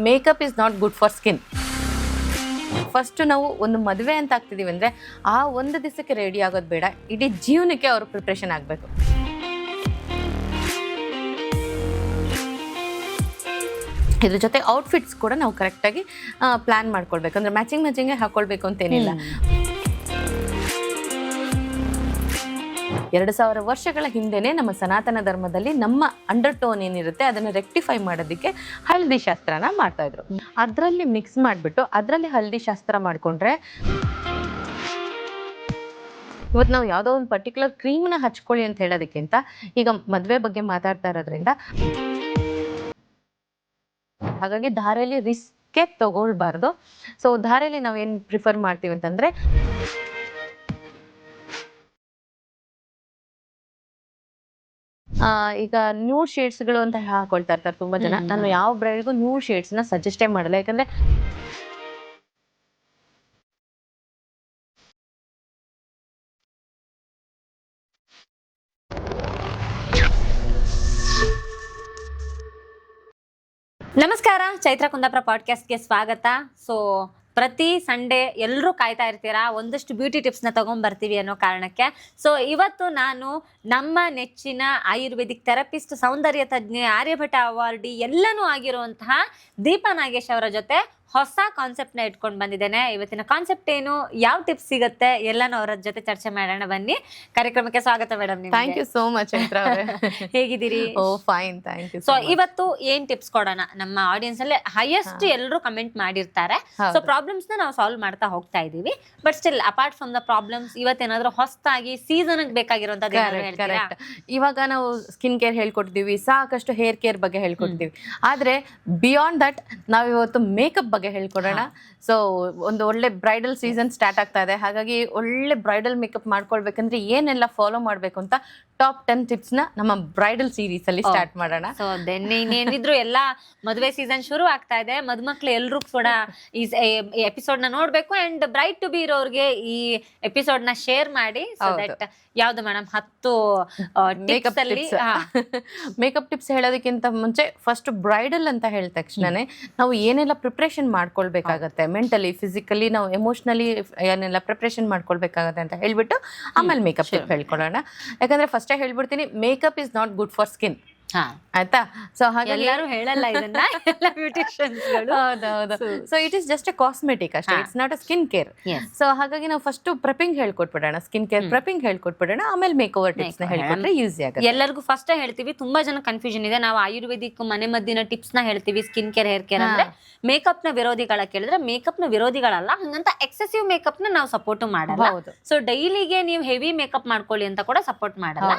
Makeup is not good for skin. First ನಾವು ಒಂದು ಮದುವೆ ಅಂತ ಆಗ್ತಿದೀವಿ ಅಂದ್ರೆ ಆ ಒಂದು ದಿವಸಕ್ಕೆ ರೆಡಿ ಆಗೋದು ಬೇಡ, ಇಡೀ ಜೀವನಕ್ಕೆ ಅವ್ರ ಪ್ರಿಪ್ರೇಷನ್ ಆಗಬೇಕು. ಇದ್ರ ಜೊತೆ ಔಟ್ಫಿಟ್ಸ್ ಕೂಡ ನಾವು ಕರೆಕ್ಟಾಗಿ ಪ್ಲಾನ್ ಮಾಡ್ಕೊಳ್ಬೇಕು. ಅಂದ್ರೆ ಮ್ಯಾಚಿಂಗೇ ಹಾಕೊಳ್ಬೇಕು ಅಂತೇನಿಲ್ಲ. 2000 ವರ್ಷಗಳ ಹಿಂದೆನೆ ನಮ್ಮ ಸನಾತನ ಧರ್ಮದಲ್ಲಿ ನಮ್ಮ ಅಂಡರ್ ಟೋನ್ ಏನಿರುತ್ತೆ ಅದನ್ನು ರೆಕ್ಟಿಫೈ ಮಾಡೋದಕ್ಕೆ ಹಳದಿ ಶಾಸ್ತ್ರನ ಮಾಡ್ತಾ ಇದ್ರು. ಅದರಲ್ಲಿ ಮಿಕ್ಸ್ ಮಾಡಿಬಿಟ್ಟು ಅದರಲ್ಲಿ ಹಳದಿ ಶಾಸ್ತ್ರ ಮಾಡಿಕೊಂಡ್ರೆ ಇವತ್ತು ನಾವು ಯಾವುದೋ ಒಂದು ಪರ್ಟಿಕ್ಯುಲರ್ ಕ್ರೀಮ್ನ ಹಚ್ಕೊಳ್ಳಿ ಅಂತ ಹೇಳೋದಕ್ಕಿಂತ ಈಗ ಮದುವೆ ಬಗ್ಗೆ ಮಾತಾಡ್ತಾ ಇರೋದ್ರಿಂದ ಹಾಗಾಗಿ ಧಾರೆಯಲ್ಲಿ ರಿಸ್ಕೇ ತಗೊಳ್ಬಾರ್ದು. ಸೊ ಧಾರೆಯಲ್ಲಿ ನಾವೇನು ಪ್ರಿಫರ್ ಮಾಡ್ತೀವಿ ಅಂತಂದ್ರೆ ಈಗ ನ್ಯೂಡ್ ಶೇಡ್ಸ್ಗಳು ಅಂತ ಹಾಕೊಳ್ತಾ ಇರ್ತಾರೆ ತುಂಬಾ ಜನ. ನಾನು ಯಾವ ಬ್ರೈಡ್ಗೂ ನ್ಯೂಡ್ ಶೇಡ್ಸ್ ನ ಸಜೆಸ್ಟೇ ಮಾಡಲ್ಲ. ಯಾಕಂದ್ರೆ ನಮಸ್ಕಾರ, ಚೈತ್ರ ಕುಂದಾಪುರ ಪಾಡ್ಕಾಸ್ಟ್ಗೆ ಸ್ವಾಗತ. ಸೊ ಪ್ರತಿ ಸಂಡೇ ಎಲ್ಲರೂ ಕಾಯ್ತಾ ಇರ್ತೀರಾ ಒಂದಷ್ಟು ಬ್ಯೂಟಿ ಟಿಪ್ಸ್ನ ತಗೊಂಡ್ಬರ್ತೀವಿ ಅನ್ನೋ ಕಾರಣಕ್ಕೆ. ಸೊ ಇವತ್ತು ನಾನು ನಮ್ಮ ನೆಚ್ಚಿನ ಆಯುರ್ವೇದಿಕ್ ಥೆರಪಿಸ್ಟ್, ಸೌಂದರ್ಯ ತಜ್ಞೆ, ಆರ್ಯಭಟ ಅವಾರ್ಡಿ ಎಲ್ಲನೂ ಆಗಿರುವಂತಹ ದೀಪಾ ನಾಗೇಶ್ ಅವರ ಜೊತೆ ಹೊಸ ಕಾನ್ಸೆಪ್ಟ್ನ ಇಟ್ಕೊಂಡು ಬಂದಿದ್ದೇನೆ. ಇವತ್ತಿನ ಕಾನ್ಸೆಪ್ಟ್ ಏನು, ಯಾವ ಟಿಪ್ಸ್ ಸಿಗುತ್ತೆ ಎಲ್ಲನೂ ಅವರ ಜೊತೆ ಚರ್ಚೆ ಮಾಡೋಣ. ಬನ್ನಿ, ಕಾರ್ಯಕ್ರಮಕ್ಕೆ ಸ್ವಾಗತ madam. Thank you so much. ಹೇಗಿದ್ದೀರಿ? Oh fine, thank you. So ಇವತ್ತು ಏನ್ ಟಿಪ್ಸ್ ಕೊಡೋಣ, ನಮ್ಮ ಆಡಿಯನ್ಸ್ ಅಲ್ಲಿ ಹೈಯೆಸ್ಟ್ ಎಲ್ಲರೂ ಕಮೆಂಟ್ ಮಾಡಿರ್ತಾರೆ. ಸೊ ಪ್ರಾಬ್ಲಮ್ಸ್ ನ ನಾವು ಸಾಲ್ವ್ ಮಾಡ್ತಾ ಹೋಗ್ತಾ ಇದೀವಿ. But still apart from the problems ಇವತ್ತೇನಾದ್ರೂ ಹೊಸದಾಗಿ ಸೀಸನ್ ಬೇಕಾಗಿರುವಂತದ್ದು ಹೇಳ್ತೀರಾ? ಇವಾಗ ನಾವು ಸ್ಕಿನ್ ಕೇರ್ ಹೇಳ್ಕೊಡ್ತೀವಿ, ಸಾಕಷ್ಟು ಹೇರ್ ಕೇರ್ ಬಗ್ಗೆ ಹೇಳ್ಕೊಡ್ತೀವಿ. ಆದ್ರೆ ಬಿಯಾಂಡ್ ದಟ್ ನಾವು ಇವತ್ತು ಮೇಕಪ್ ಬಗ್ಗೆ ಹೇಳ್ಕೊಡೋಣ. ಸೊ ಒಂದು ಒಳ್ಳೆ ಬ್ರೈಡಲ್ ಸೀಸನ್ ಸ್ಟಾರ್ಟ್ ಆಗ್ತಾ ಇದೆ. ಹಾಗಾಗಿ ಒಳ್ಳೆ ಬ್ರೈಡಲ್ ಮೇಕಪ್ ಮಾಡ್ಕೊಳ್ಬೇಕಂದ್ರೆ ಏನೆಲ್ಲ ಫಾಲೋ ಮಾಡ್ಬೇಕು ಅಂತ ಟಾಪ್ 10 ಟಿಪ್ಸ್ ನ ನಮ್ಮ ಬ್ರೈಡಲ್ ಸೀರೀಸ್ ಅಲ್ಲಿ ಸ್ಟಾರ್ಟ್ ಮಾಡೋಣ. ಸೊ ಇನ್ನೇನಿದ್ರು ಎಲ್ಲ ಮದುವೆ ಸೀಸನ್ ಶುರು ಆಗ್ತಾ ಇದೆ. ಮದುಮಕ್ಳು ಎಲ್ರು ಕೂಡ ಈ ಎಪಿಸೋಡ್ ನ ನೋಡ್ಬೇಕು. ಅಂಡ್ ಬ್ರೈಡ್ ಟು ಬಿ ಇರೋರ್ಗೆ ಈ ಎಪಿಸೋಡ್ ನ ಶೇರ್ ಮಾಡಿ. ಸೊ ದಟ್ ಯಾವ್ದು ಮೇಡಮ್ 10 ಮೇಕಪ್ ಟಿಪ್ಸ್ ಹೇಳೋದಕ್ಕಿಂತ ಮುಂಚೆ ಫಸ್ಟ್ ಬ್ರೈಡಲ್ ಅಂತ ಹೇಳಿದ ತಕ್ಷಣನೇ ನಾವು ಏನೆಲ್ಲ ಪ್ರಿಪ್ರೇಷನ್ ಮಾಡ್ಕೊಳ್ಬೇಕಾಗತ್ತೆ, ಮೆಂಟಲಿ, ಫಿಸಿಕಲಿ, ನಾವು ಎಮೋಷನಲಿ ಏನೆಲ್ಲ ಪ್ರಿಪ್ರೇಷನ್ ಮಾಡ್ಕೊಳ್ಬೇಕಾಗತ್ತೆ ಅಂತ ಹೇಳ್ಬಿಟ್ಟು ಆಮೇಲೆ ಮೇಕಪ್ ಟಿಪ್ ಹೇಳ್ಕೊಡೋಣ. ಯಾಕಂದ್ರೆ ಫಸ್ಟೇ ಹೇಳ್ಬಿಡ್ತೀನಿ, makeup is not good for skin. ಆಯ್ತಾ? ಸೊ ಹಾಗೆ ಎಲ್ಲರೂ ಹೇಳಲ್ಲ ಇದನ್ನ, ಎಲ್ಲ ಬ್ಯೂಟಿಷಿಯನ್ಸ್ಗಳು. ಹೌದೌದು. So it is just a cosmetic ಅಷ್ಟೇ, it's not a skin care. So ಹಾಗಾಗಿ ನಾವು ಫಸ್ಟ್ ಪ್ರೆಪಿಂಗ್ ಹೇಳ್ಕೊಟ್ಬಿಡೋಣ, ಸ್ಕಿನ್ ಕೇರ್ ಪ್ರೆಪಿಂಗ್ ಹೇಳ್ಕೊಟ್ಬಿಡೋಣ, ಆಮೇಲೆ ಮೇಕ್ ಓವರ್ ಟಿಪ್ಸ್ ನ ಹೇಳ್ಕೊಟ್ರೆ ಈಸಿ ಆಗುತ್ತೆ. ಎಲ್ಲರಿಗೂ ಫಸ್ಟ್ ಹೇಳ್ತೀವಿ, ತುಂಬಾ ಜನ ಕನ್ಫ್ಯೂಷನ್ ಇದೆ. ನಾವು ಆಯುರ್ವೇದಿಕ್ ಮನೆ ಮದ್ದಿನ ಟಿಪ್ಸ್ ನ ಹೇಳ್ತೀವಿ, ಸ್ಕಿನ್ ಕೇರ್, ಹೇರ್ ಕೇರ್ ಅಂದ್ರೆ ಮೇಕಪ್ ನ ವಿರೋಧಿಗಳ ಕೇಳಿದ್ರೆ ಮೇಕಪ್ ನ ವಿರೋಧಿಗಳಲ್ಲ. ಹಂಗಂತ ಎಕ್ಸೆಸಿವ್ ಮೇಕಪ್ ನ ನಾವು ಸಪೋರ್ಟ್ ಮಾಡಲ್ಲ. ಸೊ ಡೈಲಿಗೆ ನೀವು ಹೆವಿ ಮೇಕಪ್ ಮಾಡ್ಕೊಳ್ಳಿ ಅಂತ ಕೂಡ ಸಪೋರ್ಟ್ ಮಾಡಲ್ಲ.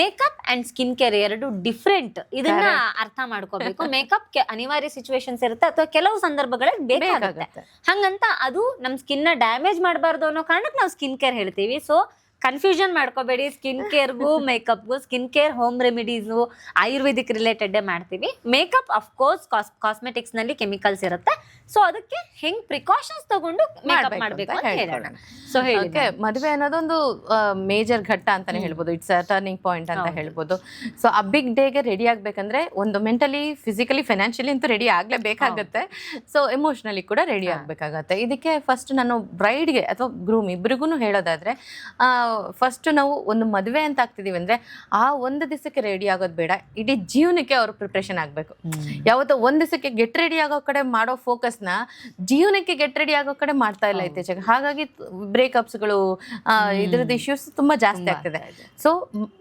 ಮೇಕಪ್ ಅಂಡ್ ಸ್ಕಿನ್ ಕೇರ್ ಎರಡು ಡಿಫ್ರೆಂಟ್. ಇದನ್ನ ಅರ್ಥ ಮಾಡ್ಕೋಬೇಕು. ಮೇಕಪ್ ಅನಿವಾರ್ಯ ಸಿಚುವೇಶನ್ಸ್ ಇರುತ್ತೆ ಅಥವಾ ಕೆಲವು ಸಂದರ್ಭಗಳಲ್ಲಿ ಬೇಕಾಗುತ್ತೆ. ಹಂಗಂತ ಅದು ನಮ್ ಸ್ಕಿನ್ ನ ಡ್ಯಾಮೇಜ್ ಮಾಡಬಾರ್ದು ಅನ್ನೋ ಕಾರಣಕ್ಕೆ ನಾವು ಸ್ಕಿನ್ ಕೇರ್ ಹೇಳ್ತೀವಿ. ಸೊ ಕನ್ಫ್ಯೂಷನ್ ಮಾಡ್ಕೋಬೇಡಿ. ಸ್ಕಿನ್ ಕೇರ್ಗೂ ಮೇಕಪ್ಗೂ, skin care home remedies ayurvedic related ಮಾಡ್ತೀವಿ. ಮೇಕಪ್ ಅಫ್ಕೋರ್ಸ್ ಕಾಸ್ಮೆಟಿಕ್ಸ್ ನಲ್ಲಿ ಕೆಮಿಕಲ್ಸ್ ಇರುತ್ತೆ. ಸೊ ಅದಕ್ಕೆ ಹೆಂಗ್ ಪ್ರಿಕಾಷನ್ಸ್ ತಗೊಂಡು ಮೇಕಪ್ ಮಾಡ್ಬೇಕು ಅಂತ ಹೇಳೋಣ. ಸೊ ಹೇಳಿ, ಮದುವೆ ಅನ್ನೋದೊಂದು ಮೇಜರ್ ಘಟ್ಟ ಅಂತಾನೆ ಹೇಳ್ಬೋದು. ಇಟ್ಸ್ ಅ ಟರ್ನಿಂಗ್ ಪಾಯಿಂಟ್ ಅಂತ ಹೇಳ್ಬೋದು. ಸೊ ಆ ಬಿಗ್ ಡೇಗೆ ರೆಡಿ ಆಗ್ಬೇಕಂದ್ರೆ ಒಂದು ಮೆಂಟಲಿ, ಫಿಸಿಕಲಿ, ಫೈನಾನ್ಷಿಯಲಿ ಅಂತೂ ರೆಡಿ ಆಗ್ಲೇಬೇಕಾಗತ್ತೆ. ಸೊ ಎಮೋಷನಲಿ ಕೂಡ ರೆಡಿ ಆಗ್ಬೇಕಾಗತ್ತೆ. ಇದಕ್ಕೆ ಫಸ್ಟ್ ನಾನು ಬ್ರೈಡ್ಗೆ ಅಥವಾ ಗ್ರೂಮ್ ಇಬ್ರಿಗೂ ಹೇಳೋದಾದ್ರೆ, ಫಸ್ಟ್ ನಾವು ಒಂದು ಮದುವೆ ಅಂತ ಆಗ್ತಿದೀವಿ ಅಂದ್ರೆ ಆ ಒಂದು ದಿವಸಕ್ಕೆ ರೆಡಿ ಆಗೋದು ಬೇಡ, ಇಡೀ ಜೀವನಕ್ಕೆ ಅವ್ರ ಪ್ರಿಪ್ರೇಷನ್ ಆಗ್ಬೇಕು. ಯಾವತ್ತೋ ಒಂದ್ ದಿವಸಕ್ಕೆ ಗೆಟ್ ರೆಡಿ ಆಗೋ ಕಡೆ ಮಾಡೋ ಫೋಕಸ್ ನ ಜೀವನಕ್ಕೆ ಗೆಟ್ ರೆಡಿ ಆಗೋ ಕಡೆ ಮಾಡ್ತಾ ಇಲ್ಲ ಇತ್ತೀಚೆಗೆ. ಹಾಗಾಗಿ ಬ್ರೇಕಪ್ಸ್ಗಳು, ಇದ್ರದ್ದು ಇಶ್ಯೂಸ್ ತುಂಬಾ ಜಾಸ್ತಿ ಆಗ್ತಿದೆ. So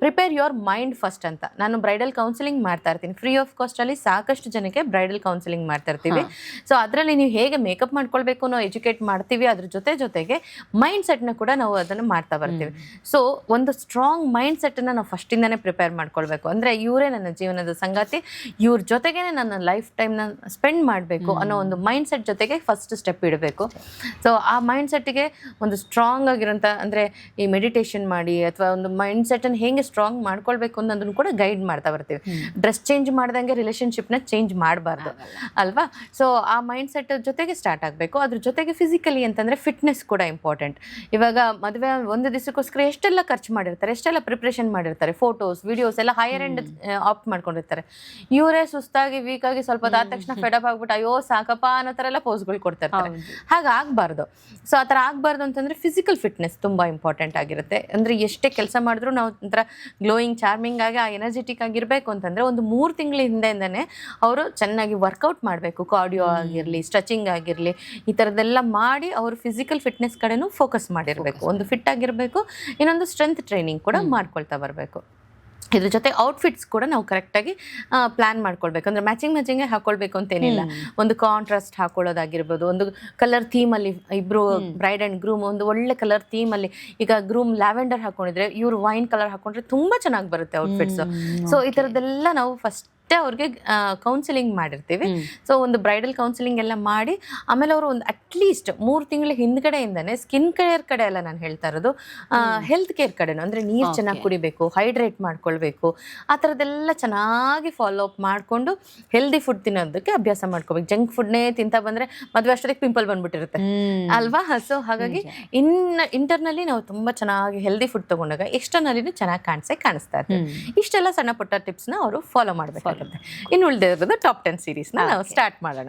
prepare your mind first ಅಂತ ನಾನು ಬ್ರೈಡಲ್ ಕೌನ್ಸಿಲಿಂಗ್ ಮಾಡ್ತಾ ಇರ್ತೀನಿ. ಫ್ರೀ ಆಫ್ ಕಾಸ್ಟ್ ಅಲ್ಲಿ ಸಾಕಷ್ಟು ಜನಕ್ಕೆ ಬ್ರೈಡಲ್ ಕೌನ್ಸಿಲಿಂಗ್ ಮಾಡ್ತಾ ಇರ್ತೀವಿ. ಸೊ ಅದರಲ್ಲಿ ನೀವು ಹೇಗೆ ಮೇಕಪ್ ಮಾಡ್ಕೊಳ್ಬೇಕು ನಾವು ಎಜುಕೇಟ್ ಮಾಡ್ತೀವಿ. ಅದ್ರ ಜೊತೆಗೆ ಮೈಂಡ್ ಸೆಟ್ ನ ಕೂಡ ನಾವು ಅದನ್ನು ಮಾಡ್ತಾ ಬರ್ತೀವಿ. ಸೊ ಒಂದು ಸ್ಟ್ರಾಂಗ್ ಮೈಂಡ್ ಸೆಟ್ ಅನ್ನ ನಾವು ಫಸ್ಟ್ ಇಂದಾನೆ ಪ್ರಿಪೇರ್ ಮಾಡ್ಕೊಳ್ಬೇಕು. ಅಂದ್ರೆ ಇವರೇ ನನ್ನ ಜೀವನದ ಸಂಗಾತಿ, ಇವ್ರ ಜೊತೆಗೇನೆ ನನ್ನ ಲೈಫ್ ಟೈಮ್ ನ ಸ್ಪೆಂಡ್ ಮಾಡಬೇಕು ಅನ್ನೋ ಒಂದು ಮೈಂಡ್ ಸೆಟ್ ಜೊತೆಗೆ ಫಸ್ಟ್ ಸ್ಟೆಪ್ ಇಡಬೇಕು. ಸೊ ಆ ಮೈಂಡ್ ಸೆಟ್ಗೆ ಒಂದು ಸ್ಟ್ರಾಂಗ್ ಆಗಿರೋಂಥ, ಅಂದ್ರೆ ಈ ಮೆಡಿಟೇಷನ್ ಮಾಡಿ ಅಥವಾ ಒಂದು ಮೈಂಡ್ ಸೆಟ್ ಅನ್ನು ಹೇಗೆ ಸ್ಟ್ರಾಂಗ್ ಮಾಡ್ಕೊಳ್ಬೇಕು ಅನ್ನೋದನ್ನು ಕೂಡ ಗೈಡ್ ಮಾಡ್ತಾ ಬರ್ತೀವಿ. ಡ್ರೆಸ್ ಚೇಂಜ್ ಮಾಡ್ದಂಗೆ ರಿಲೇಶನ್ಶಿಪ್ನ ಚೇಂಜ್ ಮಾಡಬಾರ್ದು ಅಲ್ವಾ? ಸೊ ಆ ಮೈಂಡ್ ಸೆಟ್ ಜೊತೆಗೆ ಸ್ಟಾರ್ಟ್ ಆಗಬೇಕು. ಅದ್ರ ಜೊತೆಗೆ ಫಿಸಿಕಲಿ ಅಂತಂದ್ರೆ ಫಿಟ್ನೆಸ್ ಕೂಡ ಇಂಪಾರ್ಟೆಂಟ್. ಇವಾಗ ಮದುವೆ ಒಂದು ದಿವಸಕ್ಕೂ ಅದಕ್ಕೋಸ್ಕರ ಎಷ್ಟೆಲ್ಲ ಖರ್ಚು ಮಾಡಿರ್ತಾರೆ, ಎಷ್ಟೆಲ್ಲ ಪ್ರಿಪ್ರೇಷನ್ ಮಾಡಿರ್ತಾರೆ, ಫೋಟೋಸ್ ವಿಡಿಯೋಸ್ ಎಲ್ಲ ಹೈಯರ್ ಎಂಡ್ ಆಪ್ಟ್ ಮಾಡ್ಕೊಂಡಿರ್ತಾರೆ. ಇವರೇ ಸುಸ್ತಾಗಿ ವೀಕ್ ಆಗಿ ಸ್ವಲ್ಪ ಆದ ತಕ್ಷಣ ಫೆಡಪ್ ಆಗ್ಬಿಟ್ಟು ಅಯ್ಯೋ ಸಾಕಪ್ಪ ಅನ್ನೋ ಥರ ಎಲ್ಲ ಪೋಸ್ಗಳು ಕೊಡ್ತಾ ಇರ್ತಾರೆ. ಹಾಗಾಗಬಾರ್ದು. ಸೊ ಆ ಥರ ಆಗಬಾರ್ದು ಅಂತಂದರೆ ಫಿಸಿಕಲ್ ಫಿಟ್ನೆಸ್ ತುಂಬ ಇಂಪಾರ್ಟೆಂಟ್ ಆಗಿರುತ್ತೆ. ಅಂದರೆ ಎಷ್ಟೇ ಕೆಲಸ ಮಾಡಿದ್ರು ನಾವು ಒಂಥರ ಗ್ಲೋಯಿಂಗ್ ಚಾರ್ಮಿಂಗ್ ಆಗಿ ಎನರ್ಜೆಟಿಕ್ ಆಗಿರಬೇಕು ಅಂತಂದರೆ ಒಂದು 3 ತಿಂಗಳ ಹಿಂದೆಯಿಂದನೇ ಅವರು ಚೆನ್ನಾಗಿ ವರ್ಕೌಟ್ ಮಾಡಬೇಕು. ಕಾರ್ಡಿಯೋ ಆಗಿರಲಿ, ಸ್ಟ್ರೆಚಿಂಗ್ ಆಗಿರಲಿ, ಈ ಥರದ್ದೆಲ್ಲ ಮಾಡಿ ಅವರು ಫಿಸಿಕಲ್ ಫಿಟ್ನೆಸ್ ಕಡೆನೂ ಫೋಕಸ್ ಮಾಡಿರಬೇಕು. ಒಂದು ಫಿಟ್ ಆಗಿರಬೇಕು, ಇನ್ನೊಂದು ಸ್ಟ್ರೆಂತ್ ಟ್ರೈನಿಂಗ್ ಕೂಡ ಮಾಡ್ಕೊಳ್ತಾ ಬರಬೇಕು. ಇದ್ರ ಜೊತೆ ಔಟ್ಫಿಟ್ಸ್ ಕೂಡ ನಾವು ಕರೆಕ್ಟಾಗಿ ಪ್ಲ್ಯಾನ್ ಮಾಡ್ಕೊಳ್ಬೇಕು. ಅಂದರೆ ಮ್ಯಾಚಿಂಗೇ ಹಾಕೊಳ್ಬೇಕು ಅಂತೇನಿಲ್ಲ. ಒಂದು ಕಾಂಟ್ರಾಸ್ಟ್ ಹಾಕೊಳ್ಳೋದಾಗಿರ್ಬೋದು, ಒಂದು ಕಲರ್ ಥೀಮಲ್ಲಿ ಇಬ್ಬರು ಬ್ರೈಡ್ ಆ್ಯಂಡ್ ಗ್ರೂಮ್ ಒಂದು ಒಳ್ಳೆ ಕಲರ್ ಥೀಮಲ್ಲಿ, ಈಗ ಗ್ರೂಮ್ ಲ್ಯಾವೆಂಡರ್ ಹಾಕೊಂಡಿದ್ರೆ ಇವರು ವೈನ್ ಕಲರ್ ಹಾಕೊಂಡ್ರೆ ತುಂಬ ಚೆನ್ನಾಗಿ ಬರುತ್ತೆ ಔಟ್ಫಿಟ್ಸು. ಸೊ ಈ ಥರದ್ದೆಲ್ಲ ನಾವು ಫಸ್ಟ್ ಅವ್ರಿಗೆ ಕೌನ್ಸಿಲಿಂಗ್ ಮಾಡಿರ್ತೀವಿ. ಸೊ ಒಂದು ಬ್ರೈಡಲ್ ಕೌನ್ಸಿಲಿಂಗ್ ಎಲ್ಲ ಮಾಡಿ ಆಮೇಲೆ ಅವರು ಒಂದು ಅಟ್ಲೀಸ್ಟ್ 3 ತಿಂಗಳ ಹಿಂದ್ಗಡೆಯಿಂದನೇ ಸ್ಕಿನ್ ಕೇರ್ ಕಡೆ ಎಲ್ಲ ನಾನು ಹೇಳ್ತಾ ಇರೋದು, ಹೆಲ್ತ್ ಕೇರ್ ಕಡೆನೂ, ಅಂದರೆ ನೀರು ಚೆನ್ನಾಗಿ ಕುಡಿಬೇಕು, ಹೈಡ್ರೇಟ್ ಮಾಡ್ಕೊಳ್ಬೇಕು, ಆ ಥರದ್ದೆಲ್ಲ ಚೆನ್ನಾಗಿ ಫಾಲೋ ಅಪ್ ಮಾಡಿಕೊಂಡು ಹೆಲ್ದಿ ಫುಡ್ ತಿನ್ನೋದಕ್ಕೆ ಅಭ್ಯಾಸ ಮಾಡ್ಕೋಬೇಕು. ಜಂಕ್ ಫುಡ್ನೇ ತಿಂತಾ ಬಂದರೆ ಮದುವೆ ಅಷ್ಟೊತ್ತಿಗೆ ಪಿಂಪಲ್ ಬಂದ್ಬಿಟ್ಟಿರುತ್ತೆ ಅಲ್ವಾ. ಸೊ ಹಾಗಾಗಿ ಇಂಟರ್ನಲ್ಲಿ ನಾವು ತುಂಬ ಚೆನ್ನಾಗಿ ಹೆಲ್ದಿ ಫುಡ್ ತೊಗೊಂಡಾಗ ಎಕ್ಸ್ಟರ್ನಲ್ಲಿನೂ ಚೆನ್ನಾಗಿ ಕಾಣಿಸ್ತಾ ಇರ್ತೀವಿ. ಇಷ್ಟೆಲ್ಲ ಸಣ್ಣ ಪುಟ್ಟ ಟಿಪ್ಸ್ನ ಅವರು ಫಾಲೋ ಮಾಡಬೇಕು. ಇನ್ನು ಉಳಿದಿರೋದು ಟಾಪ್ 10 ಸೀರೀಸ್ನ ನಾವು ಸ್ಟಾರ್ಟ್ ಮಾಡೋಣ.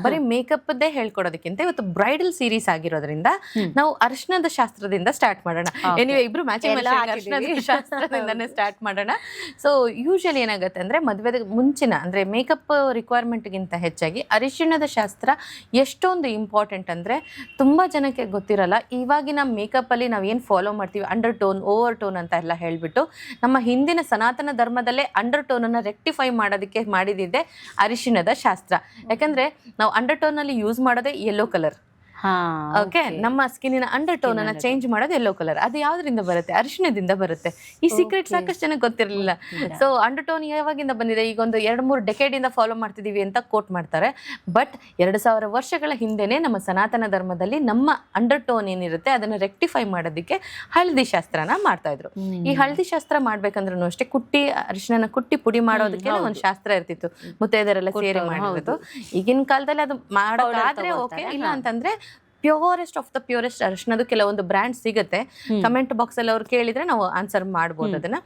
ಬರೀ ಮೇಕಪ್ದೇ ಹೇಳ್ಕೊಡೋದಕ್ಕಿಂತ ಇವತ್ತು ಬ್ರೈಡಲ್ ಸೀರೀಸ್ ಆಗಿರೋದ್ರಿಂದ ನಾವು ಅರಿಶಿಣದ ಶಾಸ್ತ್ರದಿಂದ ಸ್ಟಾರ್ಟ್ ಮಾಡೋಣ. ಎನಿವೆ ಇಬ್ರು ಮ್ಯಾಚಿಂಗ್ ಅರಿಶಿಣದ ಶಾಸ್ತ್ರದಿಂದನೇ ಸ್ಟಾರ್ಟ್ ಮಾಡೋಣ. ಸೊ ಯೂಶಲಿ ಏನಾಗುತ್ತೆ ಅಂದ್ರೆ ಮದುವೆದ ಮುಂಚಿನ ಅಂದ್ರೆ ಮೇಕಪ್ ರಿಕ್ವೈರ್ಮೆಂಟ್ಗಿಂತ ಹೆಚ್ಚಾಗಿ ಅರಿಶಿಣದ ಶಾಸ್ತ್ರ ಎಷ್ಟೊಂದು ಇಂಪಾರ್ಟೆಂಟ್ ಅಂದ್ರೆ ತುಂಬಾ ಜನಕ್ಕೆ ಗೊತ್ತಿರಲ್ಲ. ಇವಾಗಿನ ಮೇಕಪ್ ಅಲ್ಲಿ ನಾವು ಏನು ಫಾಲೋ ಮಾಡ್ತೀವಿ, ಅಂಡರ್ ಟೋನ್, ಓವರ್ ಟೋನ್ ಅಂತ ಎಲ್ಲ ಹೇಳ್ಬಿಟ್ಟು ನಮ್ಮ ಹಿಂದಿನ ಸನಾತನ ಧರ್ಮದಲ್ಲೇ ಅಂಡರ್ ಟೋನ್ ಅನ್ನ ರೆಕ್ಟಿಫೈ ಮಾಡೋದಕ್ಕೆ ಮಾಡಿದಿದೆ ಅರಿಶಿಣದ ಶಾಸ್ತ್ರ. ಯಾಕಂದ್ರೆ ನಾವು ಅಂಡರ್ ಟೋನ್ ಅಲ್ಲಿ ಯೂಸ್ ಮಾಡೋದೇ ಯೆಲ್ಲೋ ಕಲರ್. ಓಕೆ, ನಮ್ಮ ಸ್ಕಿನ್ನಿನ ಅಂಡರ್ ಟೋನ್ ಅನ್ನ ಚೇಂಜ್ ಮಾಡೋದು ಯೆಲ್ಲೋ ಕಲರ್. ಅದು ಯಾವ್ದ್ರಿಂದ ಬರುತ್ತೆ? ಅರಿಶಿಣದಿಂದ ಬರುತ್ತೆ. ಈ ಸೀಕ್ರೆಟ್ ಸಾಕಷ್ಟು ಜನಕ್ಕೆ ಗೊತ್ತಿರಲಿಲ್ಲ. ಸೊ ಅಂಡರ್ ಟೋನ್ ಯಾವಾಗಿಂದ ಬಂದಿದೆ? ಈಗ ಒಂದು 2-3 ಡೆಕೆಡ್ ಇಂದ ಫಾಲೋ ಮಾಡ್ತಿದೀವಿ ಅಂತ ಕೋಟ್ ಮಾಡ್ತಾರೆ. ಬಟ್ 2000 ವರ್ಷಗಳ ಹಿಂದೆನೆ ನಮ್ಮ ಸನಾತನ ಧರ್ಮದಲ್ಲಿ ನಮ್ಮ ಅಂಡರ್ ಟೋನ್ ಏನಿರುತ್ತೆ ಅದನ್ನ ರೆಕ್ಟಿಫೈ ಮಾಡೋದಕ್ಕೆ ಹಳದಿ ಶಾಸ್ತ್ರನ ಮಾಡ್ತಾ ಇದ್ರು. ಈ ಹಳದಿ ಶಾಸ್ತ್ರ ಮಾಡ್ಬೇಕಂದ್ರೂ ಅಷ್ಟೇ ಕುಟ್ಟಿ ಅರಿಶಿಣನ ಕುಟ್ಟಿ ಪುಡಿ ಮಾಡೋದಕ್ಕೆ ಒಂದು ಶಾಸ್ತ್ರ ಇರ್ತಿತ್ತು, ಮುತ್ತೈದರೆಲ್ಲ ಸೇರಿ ಮಾಡಿರೋದು. ಈಗಿನ ಕಾಲದಲ್ಲಿ ಅದು ಮಾಡೋದಾದ್ರೆ ಓಕೆ, ಇಲ್ಲ ಅಂತಂದ್ರೆ ಪ್ಯೂರೆಸ್ಟ್ ಆಫ್ ದ ಪ್ಯೂರೆಸ್ಟ್ ಅರಿಶಿಣದು ಕೆಲವೊಂದು ಬ್ರ್ಯಾಂಡ್ ಸಿಗುತ್ತೆ. ಕಮೆಂಟ್ ಬಾಕ್ಸ್ ಅಲ್ಲಿ ಅವ್ರು ಕೇಳಿದ್ರೆ ನಾವು ಆನ್ಸರ್ ಮಾಡ್ಬೋದು ಅದನ್ನ.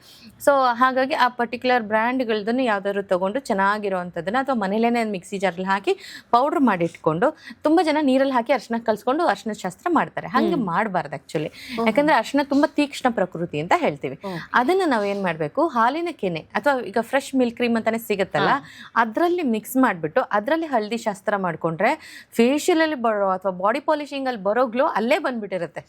ಸೊ ಹಾಗಾಗಿ ಆ ಪರ್ಟಿಕ್ಯುಲರ್ ಬ್ರ್ಯಾಂಡ್ಗಳದನ್ನು ಯಾವ್ದಾದ್ರು ತಗೊಂಡು ಚೆನ್ನಾಗಿರುವಂಥದ್ದನ್ನ ಅಥವಾ ಮನೇಲೇನೆ ಮಿಕ್ಸಿ ಜಾರಲ್ಲಿ ಹಾಕಿ ಪೌಡರ್ ಮಾಡಿ ಇಟ್ಕೊಂಡು ತುಂಬಾ ಜನ ನೀರಲ್ಲಿ ಹಾಕಿ ಅರಿಶಿಣ ಕಲ್ಸ್ಕೊಂಡು ಅರಿಶಿಣ ಶಾಸ್ತ್ರ ಮಾಡ್ತಾರೆ. ಹಂಗೆ ಮಾಡಬಾರ್ದು ಆಕ್ಚುಲಿ. ಯಾಕಂದ್ರೆ ಅರಿಶಿಣ ತುಂಬಾ ತೀಕ್ಷ್ಣ ಪ್ರಕೃತಿ ಅಂತ ಹೇಳ್ತೀವಿ. ಅದನ್ನ ನಾವ್ ಏನ್ ಮಾಡ್ಬೇಕು, ಹಾಲಿನ ಕೆನೆ ಅಥವಾ ಈಗ ಫ್ರೆಶ್ ಮಿಲ್ಕ್ ಕ್ರೀಮ್ ಅಂತಾನೆ ಸಿಗುತ್ತಲ್ಲ, ಅದ್ರಲ್ಲಿ ಮಿಕ್ಸ್ ಮಾಡ್ಬಿಟ್ಟು ಅದ್ರಲ್ಲಿ ಹಳದಿ ಶಾಸ್ತ್ರ ಮಾಡ್ಕೊಂಡ್ರೆ ಫೇಶಿಯಲ್ ಅಲ್ಲಿ ಬರೋ ಅಥವಾ ಬಾಡಿ ಪಾಲಿಶಿಂಗ್ ಅಲ್ಲಿ ಬರೋ ಗ್ಲೋ ಅಲ್ಲೇ ಬಂದ್ಬಿಟ್ಟಿರುತ್ತೆ.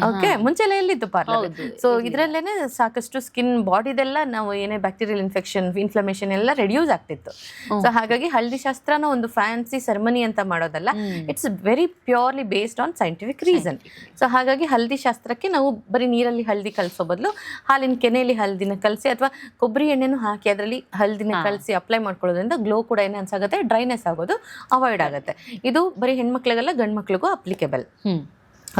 ಓಕೆ, ಮುಂಚೆಲ್ಲ ಎಲ್ಲಿತ್ತು ಪಾರ್ಲರ್. ಸೊ ಇದ್ರಲ್ಲೇನೆ ಸಾಕಷ್ಟು ಸ್ಕಿನ್ ಬಾಡಿದೆಲ್ಲ ನಾವು ಏನೇ ಬ್ಯಾಕ್ಟೀರಿಯಲ್ ಇನ್ಫೆಕ್ಷನ್, ಇನ್ಫ್ಲಮೇಷನ್ ಎಲ್ಲ ರೆಡ್ಯೂಸ್ ಆಗ್ತಿತ್ತು. ಸೊ ಹಾಗಾಗಿ ಹಳದಿ ಶಾಸ್ತ್ರನ ಒಂದು ಫ್ಯಾನ್ಸಿ ಸೆರೆಮನಿ ಅಂತ ಮಾಡೋದಲ್ಲ, it's very purely based on scientific reason. So ಹಾಗಾಗಿ ಹಲ್ದಿ ಶಾಸ್ತ್ರಕ್ಕೆ ನಾವು ಬರೀ ನೀರಲ್ಲಿ ಹಲ್ದಿ ಕಲಸೋ ಬದಲು ಹಾಲಿನ ಕೆನೆಯಲ್ಲಿ ಹಲ್ದಿನ ಕಲಸಿ ಅಥವಾ ಕೊಬ್ಬರಿ ಎಣ್ಣೆನೂ ಹಾಕಿ ಅದರಲ್ಲಿ ಹಲ್ದಿನ ಕಲಸಿ ಅಪ್ಲೈ ಮಾಡ್ಕೊಳ್ಳೋದ್ರಿಂದ ಗ್ಲೋ ಕೂಡ ಎನ್ಹಾನ್ಸ್ ಆಗುತ್ತೆ, ಡ್ರೈನೆಸ್ ಆಗೋದು ಅವಾಯ್ಡ್ ಆಗುತ್ತೆ. ಇದು ಬರೀ ಹೆಣ್ಮಕ್ಳಿಗೆಲ್ಲ ಗಂಡು ಮಕ್ಳಿಗೂ ಅಪ್ಲಿಕೇಬಲ್.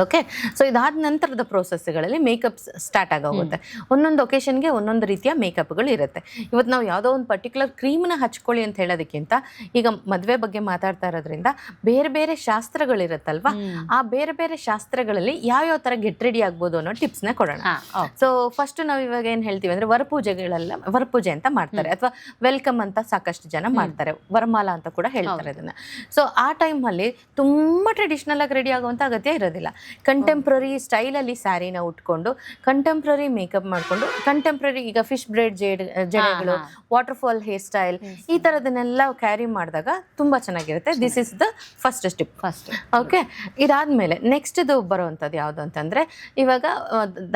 ಓಕೆ, ಸೊ ಇದಾದ ನಂತರದ ಪ್ರೋಸೆಸ್ಗಳಲ್ಲಿ ಮೇಕಪ್ ಸ್ಟಾರ್ಟ್ ಆಗೋಗುತ್ತೆ. ಒಂದೊಂದು ಒಕೇಶನ್ಗೆ ಒಂದೊಂದು ರೀತಿಯ ಮೇಕಪ್ಗಳು ಇರುತ್ತೆ. ಇವತ್ತು ನಾವು ಯಾವುದೋ ಒಂದು ಪರ್ಟಿಕ್ಯುಲರ್ ಕ್ರೀಮ್ನ ಹಚ್ಕೊಳ್ಳಿ ಅಂತ ಹೇಳೋದಕ್ಕಿಂತ ಈಗ ಮದುವೆ ಬಗ್ಗೆ ಮಾತಾಡ್ತಾ ಇರೋದ್ರಿಂದ ಬೇರೆ ಬೇರೆ ಶಾಸ್ತ್ರಗಳಿರುತ್ತಲ್ವಾ, ಆ ಬೇರೆ ಬೇರೆ ಶಾಸ್ತ್ರಗಳಲ್ಲಿ ಯಾವ್ಯಾವ ಥರ ಗೆಟ್ ರೆಡಿ ಆಗ್ಬೋದು ಅನ್ನೋ ಟಿಪ್ಸ್ನ ಕೊಡೋಣ. ಸೊ ಫಸ್ಟ್ ನಾವು ಇವಾಗ ಏನು ಹೇಳ್ತೀವಿ ಅಂದರೆ ವರಪೂಜೆ ಅಂತ ಮಾಡ್ತಾರೆ, ಅಥವಾ ವೆಲ್ಕಮ್ ಅಂತ ಸಾಕಷ್ಟು ಜನ ಮಾಡ್ತಾರೆ, ವರಮಾಲ ಅಂತ ಕೂಡ ಹೇಳ್ತಾರೆ ಅದನ್ನ. ಸೊ ಆ ಟೈಮಲ್ಲಿ ತುಂಬ ಟ್ರೆಡಿಷ್ನಲ್ ಆಗಿ ರೆಡಿ ಆಗುವಂಥ ಅಗತ್ಯ ಇರೋದಿಲ್ಲ. ಕಂಟೆಂಪ್ರರಿ ಸ್ಟೈಲಲ್ಲಿ ಸ್ಯಾರಿನ ಉಟ್ಕೊಂಡು ಕಂಟೆಂಪ್ರರಿ ಮೇಕಪ್ ಮಾಡಿಕೊಂಡು ಕಂಟೆಂಪ್ರರಿ ಈಗ ಫಿಶ್ ಬ್ರೇಡ್ ಜಡೆಗಳು, ವಾಟರ್ ಫಾಲ್ ಹೇರ್ ಸ್ಟೈಲ್, ಈ ಥರದನ್ನೆಲ್ಲ ಕ್ಯಾರಿ ಮಾಡಿದಾಗ ತುಂಬ ಚೆನ್ನಾಗಿರುತ್ತೆ. This is the first step. Okay, ಇದಾದ್ಮೇಲೆ ನೆಕ್ಸ್ಟ್ ಬರುವಂಥದ್ದು ಯಾವುದು ಅಂತಂದ್ರೆ ಇವಾಗ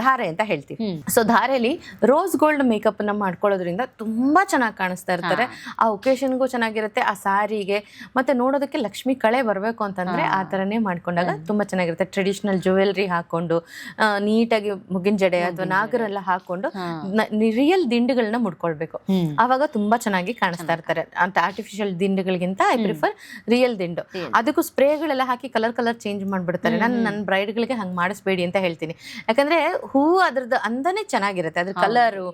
ಧಾರೆ ಅಂತ ಹೇಳ್ತೀವಿ. ಸೊ ಧಾರೆಯಲ್ಲಿ ರೋಸ್ ಗೋಲ್ಡ್ ಮೇಕಪ್ ನ ಮಾಡ್ಕೊಳ್ಳೋದ್ರಿಂದ ತುಂಬಾ ಚೆನ್ನಾಗಿ ಕಾಣಿಸ್ತಾ ಇರ್ತಾರೆ. ಆ ಒಕೇಶನ್ಗೂ ಚೆನ್ನಾಗಿರುತ್ತೆ, ಆ ಸ್ಯಾರಿಗೆ ಮತ್ತೆ ನೋಡೋದಕ್ಕೆ ಲಕ್ಷ್ಮಿ ಕಳೆ ಬರಬೇಕು ಅಂತಂದ್ರೆ ಆ ಥರನೇ ಮಾಡ್ಕೊಂಡಾಗ ತುಂಬಾ ಚೆನ್ನಾಗಿರುತ್ತೆ. ಟ್ರೆಡಿಷನಲ್ ಜ್ಯುವೆಲ್ರಿ ಹಾಕೊಂಡು ನೀಟಾಗಿ ಮುಗಿನ ಜಡೆ ಅಥವಾ ನಾಗರೆಲ್ಲ ಹಾಕೊಂಡು ರಿಯಲ್ ದಿಂಡುಗಳನ್ನ ಮುಡ್ಕೊಳ್ಬೇಕು. ಆವಾಗ ತುಂಬಾ ಚೆನ್ನಾಗಿ ಕಾಣಿಸ್ತಾ ಇರ್ತಾರೆ. ಅಂತ ಆರ್ಟಿಫಿಷಿಯಲ್ ದಿಂಡುಗಳಿಗಿಂತ ಐ ಪ್ರಿಫರ್ ರಿಯಲ್ ದಿಂಡು. ಅದಕ್ಕೂ ಸ್ಪ್ರೇಗಳೆಲ್ಲ ಹಾಕಿ ಕಲರ್ ಚೇಂಜ್ ಮಾಡ್ಬಿಡ್ತಾರೆ. ನಾನು ನನ್ನ ಬ್ರೈಡ್ಗಳಿಗೆ ಹಂಗೆ ಮಾಡಿಸ್ಬೇಡಿ ಅಂತ ಹೇಳ್ತೀನಿ. ಯಾಕಂದ್ರೆ ಹೂವು ಅದ್ರದ್ದು ಅಂದನೇ ಚೆನ್ನಾಗಿರುತ್ತೆ, ಅದ್ರ ಕಲರು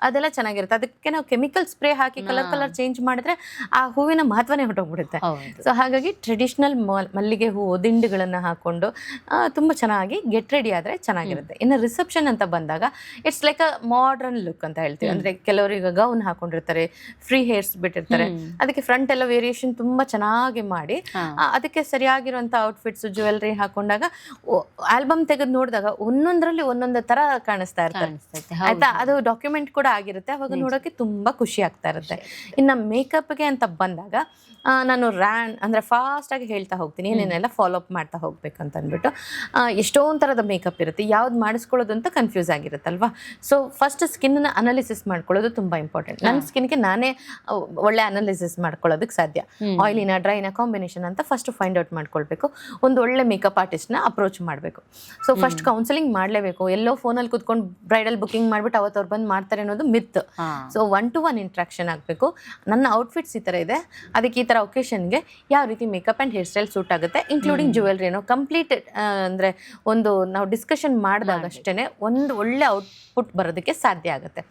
ಅದೆಲ್ಲ ಚೆನ್ನಾಗಿರುತ್ತೆ. ಅದಕ್ಕೆ ನಾವು ಕೆಮಿಕಲ್ ಸ್ಪ್ರೇ ಹಾಕಿ ಕಲರ್ ಚೇಂಜ್ ಮಾಡಿದ್ರೆ ಆ ಹೂವಿನ ಮಹತ್ವನೇ ಹೊರಟೋಗ್ಬಿಡುತ್ತೆ. ಸೊ ಹಾಗಾಗಿ ಟ್ರೆಡಿಷನಲ್ ಮಲ್ಲಿಗೆ ಹೂವು ದಿಂಡುಗಳನ್ನ ಹಾಕೊಂಡು ತುಂಬ ಚೆನ್ನಾಗಿ ಗೆಟ್ ರೆಡಿ ಆದರೆ ಚೆನ್ನಾಗಿರುತ್ತೆ. ಇನ್ನು ರಿಸೆಪ್ಷನ್ ಅಂತ ಬಂದಾಗ it's like a modern look ಅಂತ ಹೇಳ್ತೀವಿ. ಅಂದರೆ ಕೆಲವರು ಈಗ ಗೌನ್ ಹಾಕೊಂಡಿರ್ತಾರೆ, ಫ್ರೀ ಹೇರ್ಸ್ ಬಿಟ್ಟಿರ್ತಾರೆ, ಅದಕ್ಕೆ ಫ್ರಂಟ್ ಎಲ್ಲ ವೇರಿಯೇಷನ್ ತುಂಬ ಚೆನ್ನಾಗಿ ಮಾಡಿ ಅದಕ್ಕೆ ಸರಿಯಾಗಿರುವಂಥ ಔಟ್ಫಿಟ್ಸ್ ಜ್ಯುವೆಲ್ರಿ ಹಾಕೊಂಡಾಗ ಆಲ್ಬಮ್ ತೆಗೆದು ನೋಡಿದಾಗ ಒಂದೊಂದರಲ್ಲಿ ಒಂದೊಂದು ಥರ ಕಾಣಿಸ್ತಾ ಇರ್ತಾರೆ ಆಯ್ತಾ. ಅದು ಡಾಕ್ಯುಮೆಂಟ್ ಕೂಡ ಆಗಿರುತ್ತೆ, ಅವಾಗ ನೋಡೋಕ್ಕೆ ತುಂಬ ಖುಷಿ ಆಗ್ತಾ ಇರುತ್ತೆ. ಇನ್ನು ಮೇಕಪ್ಗೆ ಅಂತ ಬಂದಾಗ ನಾನು ಅಂದರೆ ಫಾಸ್ಟಾಗಿ ಹೇಳ್ತಾ ಹೋಗ್ತೀನಿ ಏನೇನೆಲ್ಲ ಫಾಲೋ ಅಪ್ ಮಾಡ್ತಾ ಹೋಗ್ಬೇಕು ಅಂತ ಅಂದ್ಬಿಟ್ಟು. ಎಷ್ಟೊಂದು ಥರದ ಮೇಕಪ್ ಇರುತ್ತೆ, ಯಾವ್ದು ಮಾಡಿಸ್ಕೊಳ್ಳೋದು ಅಂತ ಕನ್ಫ್ಯೂಸ್ ಆಗಿರುತ್ತಲ್ವಾ. ಸೊ ಫಸ್ಟ್ ಸ್ಕಿನ್ನ ಅನಾಲಿಸಿಸ್ ಮಾಡ್ಕೊಳ್ಳೋದು ತುಂಬ ಇಂಪಾರ್ಟೆಂಟ್. ನನ್ನ ಸ್ಕಿನ್ಗೆ ನಾನೇ ಒಳ್ಳೆ ಅನಾಲಿಸಿಸ್ ಮಾಡ್ಕೊಳ್ಳೋದಕ್ಕೆ ಸಾಧ್ಯ. ಆಯಿಲಿನ ಡ್ರೈನ ಕಾಂಬಿನೇಷನ್ ಅಂತ ಫಸ್ಟ್ ಫೈಂಡ್ ಔಟ್ ಮಾಡ್ಕೊಳ್ಬೇಕು. ಒಂದು ಒಳ್ಳೆ ಮೇಕಪ್ ಆರ್ಟಿಸ್ಟ್ನ ಅಪ್ರೋಚ್ ಮಾಡಬೇಕು. ಸೊ ಫಸ್ಟ್ ಕೌನ್ಸಿಲಿಂಗ್ ಮಾಡಲೇಬೇಕು. ಎಲ್ಲೋ ಫೋನಲ್ಲಿ ಕುತ್ಕೊಂಡು ಬ್ರೈಡಲ್ ಬುಕಿಂಗ್ ಮಾಡಿಬಿಟ್ಟು ಅವತ್ತು ಅವ್ರು ಬಂದು ಮಾಡ್ತಾರೆ ಅನ್ನೋದು ಮಿತ್. ಸೊ 1-to-1 ಇಂಟ್ರಾಕ್ಷನ್ ಆಗಬೇಕು. ನನ್ನ ಔಟ್ಫಿಟ್ಸ್ ಈ ಥರ ಇದೆ, ಅದಕ್ಕೆ ಈ ಥರ ಒಕೇಶನ್ಗೆ ಯಾವ ರೀತಿ makeup and hair style suit ಆಗುತ್ತೆ, ಇನ್ಕ್ಲೂಡಿಂಗ್ ಜ್ಯುವೆಲ್ರಿನೋ ಕಂಪ್ಲೀಟ್ ಅಂದರೆ ಒಂದು ನಾವು ಡಿಸ್ಕಷನ್ ಮಾಡಿದಾಗ ಅಷ್ಟೇ ಒಂದು ಒಳ್ಳೆ ಔಟ್ಪುಟ್ ಬರೋದಕ್ಕೆ ಸಾಧ್ಯ ಆಗುತ್ತೆ.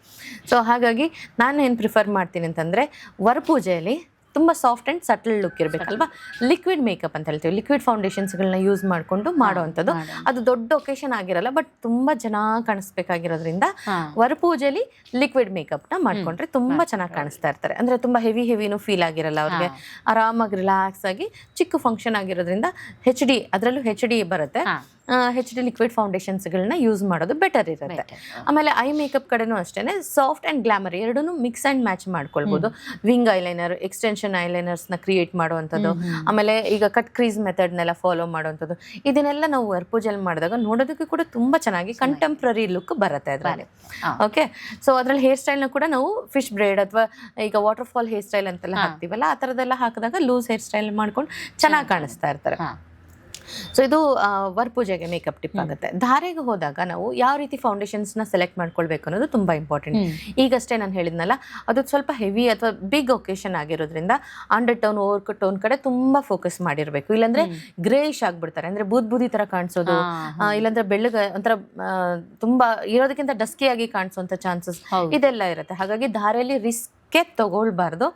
ಸೊ ಹಾಗಾಗಿ ನಾನು ಏನು ಪ್ರಿಫರ್ ಮಾಡ್ತೀನಿ ಅಂತಂದರೆ ವರಪೂಜೆಯಲ್ಲಿ ತುಂಬ ಸಾಫ್ಟ್ ಆ್ಯಂಡ್ ಸಟಲ್ ಲುಕ್ ಇರಬೇಕಲ್ವಾ. ಲಿಕ್ವಿಡ್ ಮೇಕಪ್ ಅಂತ ಹೇಳ್ತೀವಿ, ಲಿಕ್ವಿಡ್ ಫೌಂಡೇಶನ್ಸ್ಗಳನ್ನ ಯೂಸ್ ಮಾಡಿಕೊಂಡು ಮಾಡುವಂಥದ್ದು. ಅದು ದೊಡ್ಡ ಒಕೇಶನ್ ಆಗಿರಲ್ಲ, ಬಟ್ ತುಂಬ ಚೆನ್ನಾಗಿ ಕಾಣಿಸ್ಬೇಕಾಗಿರೋದ್ರಿಂದ ವರಪೂಜೆಯಲ್ಲಿ ಲಿಕ್ವಿಡ್ ಮೇಕಪ್ನ ಮಾಡ್ಕೊಂಡ್ರೆ ತುಂಬ ಚೆನ್ನಾಗಿ ಕಾಣಿಸ್ತಾ ಇರ್ತಾರೆ. ಅಂದರೆ ತುಂಬ ಹೆವಿನೂ ಫೀಲ್ ಆಗಿರಲ್ಲ ಅವ್ರಿಗೆ, ಆರಾಮಾಗಿ ರಿಲ್ಯಾಕ್ಸ್ ಆಗಿ ಚಿಕ್ಕ ಫಂಕ್ಷನ್ ಆಗಿರೋದ್ರಿಂದ HD, ಅದರಲ್ಲೂ HD ಬರುತ್ತೆ. HD ಲಿಕ್ವಿಡ್ ಫೌಂಡೇಶನ್ಸ್ಗಳನ್ನ ಯೂಸ್ ಮಾಡೋದು ಬೆಟರ್ ಇರುತ್ತೆ. ಆಮೇಲೆ ಐ ಮೇಕಪ್ ಕಡೆನೂ ಅಷ್ಟೇ ಸಾಫ್ಟ್ ಆ್ಯಂಡ್ ಗ್ಲಾಮರ್ ಎರಡೂ ಮಿಕ್ಸ್ ಆ್ಯಂಡ್ ಮ್ಯಾಚ್ ಮಾಡ್ಕೊಳ್ಬೋದು. ವಿಂಗ್ ಐಲೈನರ್, ಎಕ್ಸ್ಟೆನ್ಷನ್ ಐಲೈನರ್ಸ್ನ ಕ್ರಿಯೇಟ್ ಮಾಡುವಂಥದ್ದು, ಆಮೇಲೆ ಈಗ ಕಟ್ ಕ್ರೀಸ್ ಮೆಥಡ್ನೆಲ್ಲ ಫಾಲೋ ಮಾಡುವಂಥದ್ದು, ಇದನ್ನೆಲ್ಲ ನಾವು ವರಪೂಜೆಯಲ್ಲಿ ಮಾಡಿದಾಗ ನೋಡೋದಕ್ಕೆ ಕೂಡ ತುಂಬ ಚೆನ್ನಾಗಿ ಕಂಟೆಂಪ್ರರಿ ಲುಕ್ ಬರುತ್ತೆ ಅದರಲ್ಲಿ. ಓಕೆ, ಸೊ ಅದರಲ್ಲಿ ಹೇರ್ ಸ್ಟೈಲ್ನ ಕೂಡ ನಾವು ಫಿಶ್ ಬ್ರೇಡ್ ಅಥವಾ ಈಗ ವಾಟರ್ ಫಾಲ್ ಹೇರ್ ಸ್ಟೈಲ್ ಅಂತೆಲ್ಲ ಹಾಕ್ತೀವಲ್ಲ, ಆ ಥರದ್ದೆಲ್ಲ ಹಾಕಿದಾಗ ಲೂಸ್ ಹೇರ್ ಸ್ಟೈಲ್ ಮಾಡ್ಕೊಂಡು ಚೆನ್ನಾಗಿ ಕಾಣಿಸ್ತಾ ಇರ್ತಾರೆ. ಸೊ ಇದು ವರಪೂಜೆಗೆ ಮೇಕಪ್ ಟಿಪ್ ಆಗುತ್ತೆ. ಧಾರೆಗೆ ಹೋದಾಗ ನಾವು ಯಾವ ರೀತಿ ಫೌಂಡೇಶನ್ಸ್ನ ಸೆಲೆಕ್ಟ್ ಮಾಡ್ಕೊಳ್ಬೇಕು ಅನ್ನೋದು ತುಂಬ ಇಂಪಾರ್ಟೆಂಟ್. ಈಗಷ್ಟೇ ನಾನು ಹೇಳಿದ್ನಲ್ಲ, ಅದು ಸ್ವಲ್ಪ ಹೆವಿ ಅಥವಾ ಬಿಗ್ ಒಕೇಶನ್ ಆಗಿರೋದ್ರಿಂದ ಅಂಡರ್ ಟೋನ್ ಓವರ್ ಟೋನ್ ಕಡೆ ತುಂಬ ಫೋಕಸ್ ಮಾಡಿರಬೇಕು. ಇಲ್ಲಾಂದ್ರೆ ಗ್ರೇಯಿಶ್ ಆಗ್ಬಿಡ್ತಾರೆ, ಅಂದ್ರೆ ಬೂದಿ ಥರ ಕಾಣಿಸೋದು, ಇಲ್ಲಾಂದ್ರೆ ಬೆಳ್ಳಗೆ ಒಂಥರ ತುಂಬ ಇರೋದಕ್ಕಿಂತ ಡಸ್ಕಿಯಾಗಿ ಕಾಣಿಸೋಂಥ ಚಾನ್ಸಸ್ ಇದೆಲ್ಲ ಇರುತ್ತೆ. ಹಾಗಾಗಿ ಧಾರೆಯಲ್ಲಿ ರಿಸ್ಕ್ ತಗೊಳ್ಬಾರ್ದು.